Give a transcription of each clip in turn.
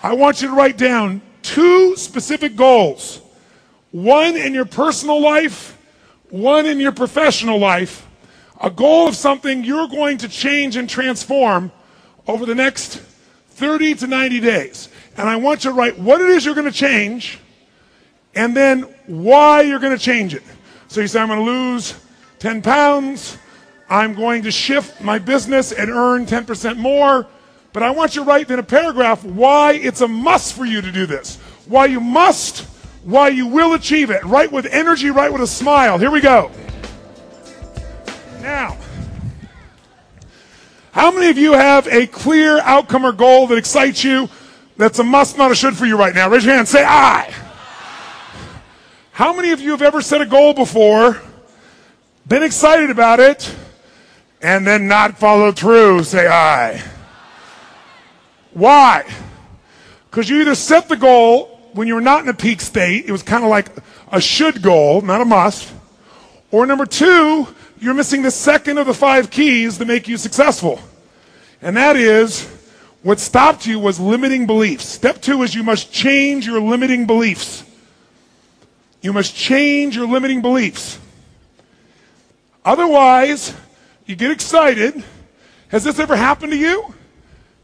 I want you to write down 2 specific goals. One in your personal life, one in your professional life. A goal of something you're going to change and transform over the next 30 to 90 days. And I want you to write what it is you're going to change and then why you're going to change it. So you say, I'm going to lose 10 pounds. I'm going to shift my business and earn 10% more. But I want you to write in a paragraph why it's a must for you to do this. Why you must, why you will achieve it. Write with energy, write with a smile. Here we go. Now, how many of you have a clear outcome or goal that excites you, that's a must, not a should for you right now? Raise your hand. Say aye. How many of you have ever set a goal before, been excited about it, and then not followed through? Say aye. Why? Because you either set the goal when you're not in a peak state, it was kind of like a should goal, not a must, or number 2, you're missing the second of the 5 keys to make you successful. And that is, what stopped you was limiting beliefs. Step 2 is you must change your limiting beliefs. You must change your limiting beliefs. Otherwise, you get excited. Has this ever happened to you?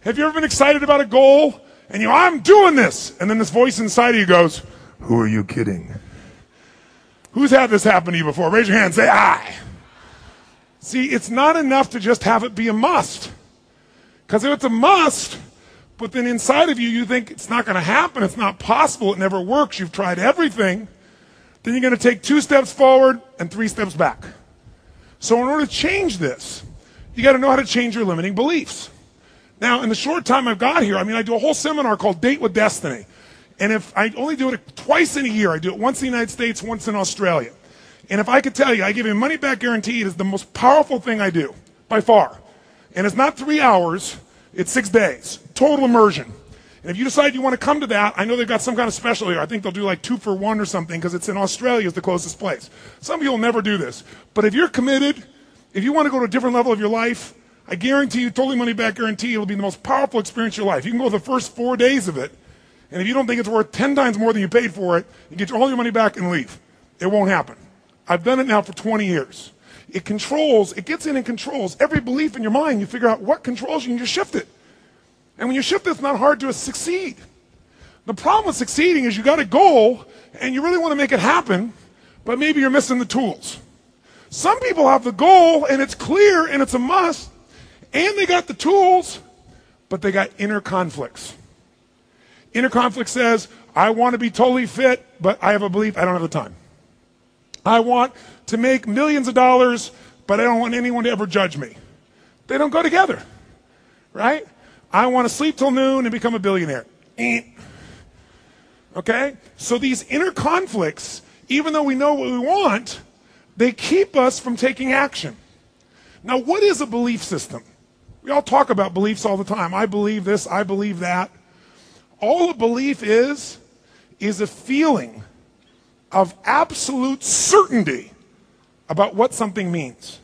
Have you ever been excited about a goal and I'm doing this, and then this voice inside of you goes, who are you kidding? Who's had this happen to you before? Raise your hand, say aye. See, it's not enough to just have it be a must. Because if it's a must, but then inside of you, you think it's not going to happen, it's not possible, it never works, you've tried everything, then you're going to take 2 steps forward and 3 steps back. So in order to change this, you got to know how to change your limiting beliefs. Now, in the short time I've got here, I do a whole seminar called Date with Destiny. And if I only do it twice in a year, I do it once in the United States, once in Australia. And if I could tell you, I give you a money-back guarantee. It is the most powerful thing I do, by far. And it's not 3 hours, it's 6 days, total immersion. And if you decide you want to come to that, I know they've got some kind of special here. I think they'll do like 2 for 1 or something, because it's in Australia, is the closest place. Some people never do this. But if you're committed, if you want to go to a different level of your life, I guarantee you, totally money-back guarantee, it'll be the most powerful experience of your life. You can go the first 4 days of it, and if you don't think it's worth 10 times more than you paid for it, you get all your money back and leave. It won't happen. I've done it now for 20 years. It gets in and controls every belief in your mind. You figure out what controls you and you shift it. And when you shift it, it's not hard to succeed. The problem with succeeding is you got a goal and you really want to make it happen, but maybe you're missing the tools. Some people have the goal and it's clear and it's a must, and they got the tools, but they got inner conflicts. Inner conflict says, I want to be totally fit, but I have a belief I don't have the time. I want to make millions of dollars, but I don't want anyone to ever judge me. They don't go together, right? I want to sleep till noon and become a billionaire. Okay? So these inner conflicts, even though we know what we want, they keep us from taking action. Now, what is a belief system? We all talk about beliefs all the time. I believe this, I believe that. All a belief is a feeling of absolute certainty about what something means.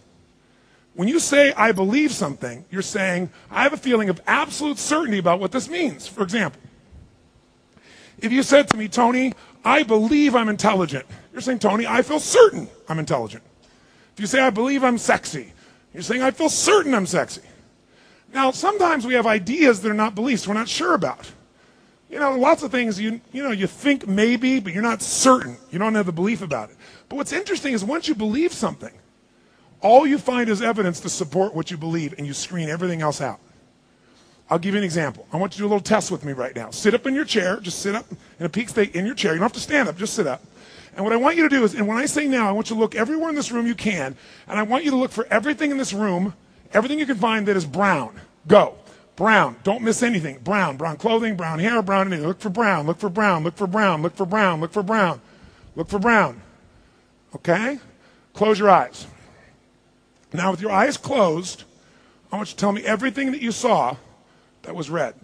When you say, I believe something, you're saying, I have a feeling of absolute certainty about what this means. For example, if you said to me, Tony, I believe I'm intelligent, you're saying, Tony, I feel certain I'm intelligent. If you say, I believe I'm sexy, you're saying, I feel certain I'm sexy. Now, sometimes we have ideas that are not beliefs we're not sure about. Lots of things you think maybe, but you're not certain. You don't have the belief about it. But what's interesting is once you believe something, all you find is evidence to support what you believe, and you screen everything else out. I'll give you an example. I want you to do a little test with me right now. Sit up in your chair. Just sit up in a peak state in your chair. You don't have to stand up. Just sit up. And what I want you to do is, and when I say now, I want you to look everywhere in this room you can, and I want you to look for everything in this room, everything you can find that is brown. Go. Brown. Don't miss anything. Brown. Brown clothing, brown hair, brown anything. Look for brown. Look for brown. Look for brown. Look for brown. Look for brown. Look for brown. Okay? Close your eyes. Now, with your eyes closed, I want you to tell me everything that you saw that was red.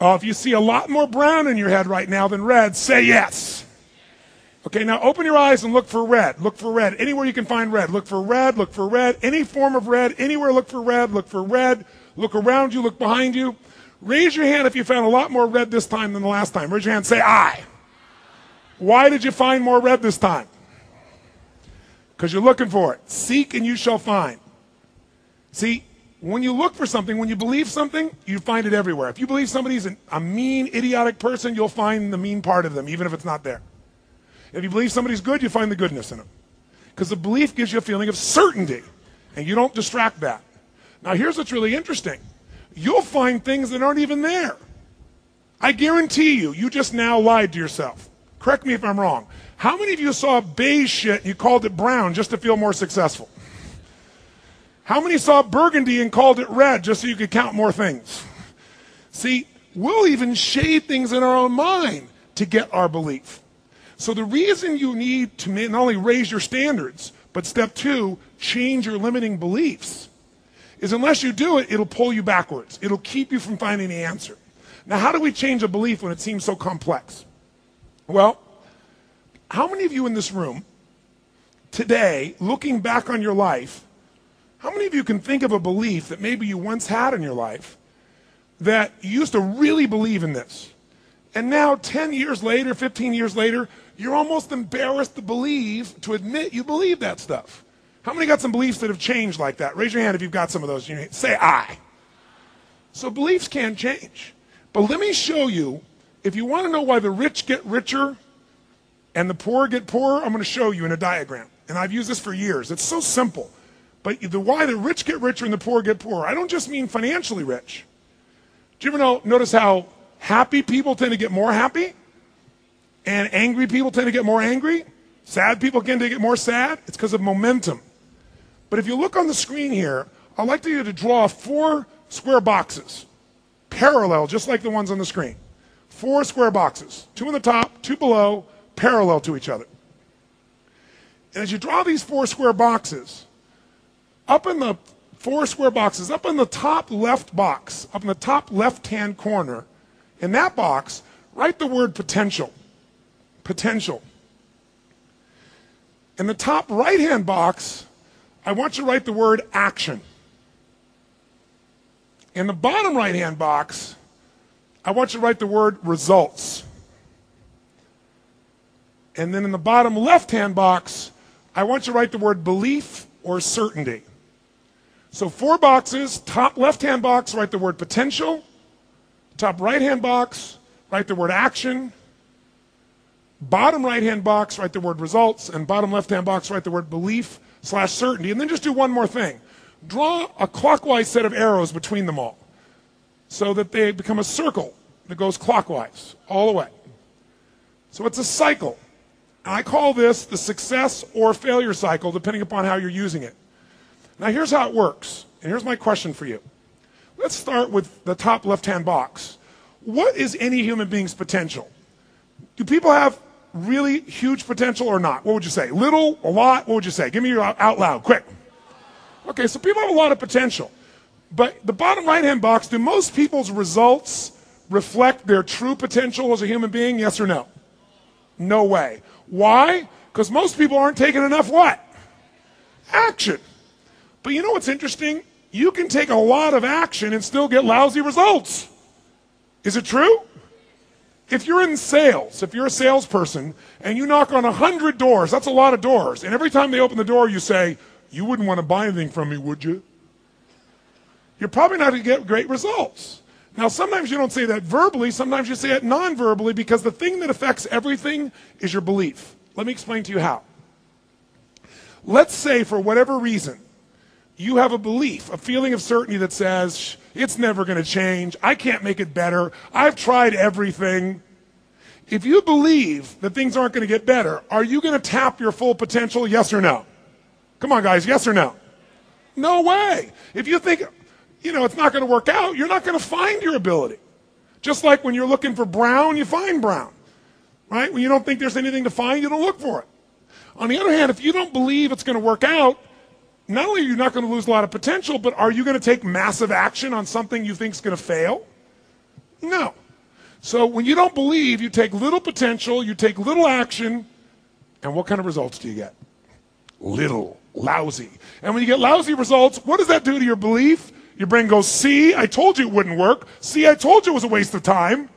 If you see a lot more brown in your head right now than red, say yes. Okay, now open your eyes and look for red. Look for red. Anywhere you can find red. Look for red. Look for red. Any form of red. Anywhere look for red. Look for red. Look around you. Look behind you. Raise your hand if you found a lot more red this time than the last time. Raise your hand, say I. Why did you find more red this time? Because you're looking for it. Seek and you shall find. See, when you look for something, when you believe something, you find it everywhere. If you believe somebody's a mean, idiotic person, you'll find the mean part of them, even if it's not there. If you believe somebody's good, you find the goodness in them. Because the belief gives you a feeling of certainty, and you don't distract that. Now, here's what's really interesting. You'll find things that aren't even there. I guarantee you, you just now lied to yourself. Correct me if I'm wrong. How many of you saw beige shit and you called it brown just to feel more successful? How many saw burgundy and called it red just so you could count more things? See, we'll even shade things in our own mind to get our belief. So the reason you need to not only raise your standards, but step 2, change your limiting beliefs, is unless you do it, it'll pull you backwards. It'll keep you from finding the answer. Now, how do we change a belief when it seems so complex? Well, how many of you in this room today, looking back on your life, how many of you can think of a belief that maybe you once had in your life that you used to really believe in this? And now 10 years later, 15 years later, you're almost embarrassed to admit you believe that stuff. How many got some beliefs that have changed like that? Raise your hand if you've got some of those. Say I. So beliefs can change. But let me show you, if you want to know why the rich get richer and the poor get poorer, I'm going to show you in a diagram. And I've used this for years. It's so simple. But why the rich get richer and the poor get poorer, I don't just mean financially rich. Do you ever notice how happy people tend to get more happy? And angry people tend to get more angry? Sad people tend to get more sad? It's because of momentum. But if you look on the screen here, I'd like you to draw 4 square boxes, parallel, just like the ones on the screen. 4 square boxes, 2 on the top, 2 below, parallel to each other. And as you draw these 4 square boxes, up in the 4 square boxes, up in the top left box, up in the top left-hand corner, in that box, write the word potential. Potential. In the top right-hand box, I want you to write the word action. In the bottom right-hand box, I want you to write the word results. And then in the bottom left-hand box, I want you to write the word belief or certainty. So 4 boxes, top left-hand box, write the word potential. Top right-hand box, write the word action. Bottom right-hand box, write the word results. And bottom left-hand box, write the word belief/certainty. And then just do one more thing. Draw a clockwise set of arrows between them all so that they become a circle that goes clockwise all the way. So it's a cycle. And I call this the success or failure cycle, depending upon how you're using it. Now here's how it works, and here's my question for you. Let's start with the top left-hand box. What is any human being's potential? Do people have really huge potential or not? What would you say? Little, a lot? What would you say? Give me your out loud, quick. Okay, so people have a lot of potential. But the bottom right-hand box, do most people's results reflect their true potential as a human being, yes or no? No way. Why? Because most people aren't taking enough what? Action. But you know what's interesting? You can take a lot of action and still get lousy results. Is it true? If you're in sales, if you're a salesperson and you knock on 100 doors, that's a lot of doors. And every time they open the door, you say, "You wouldn't want to buy anything from me, would you?" You're probably not going to get great results. Now, sometimes you don't say that verbally. Sometimes you say it non-verbally, because the thing that affects everything is your belief. Let me explain to you how. Let's say, for whatever reason, you have a belief, a feeling of certainty that says, it's never going to change. I can't make it better. I've tried everything. If you believe that things aren't going to get better, are you going to tap your full potential, yes or no? Come on, guys, yes or no? No way. If you think, it's not going to work out, you're not going to find your ability. Just like when you're looking for brown, you find brown. Right? When you don't think there's anything to find, you don't look for it. On the other hand, if you don't believe it's going to work out, not only are you not going to lose a lot of potential, but are you going to take massive action on something you think is going to fail? No. So when you don't believe, you take little potential, you take little action, and what kind of results do you get? Little, lousy. And when you get lousy results, what does that do to your belief? Your brain goes, see, I told you it wouldn't work. See, I told you it was a waste of time.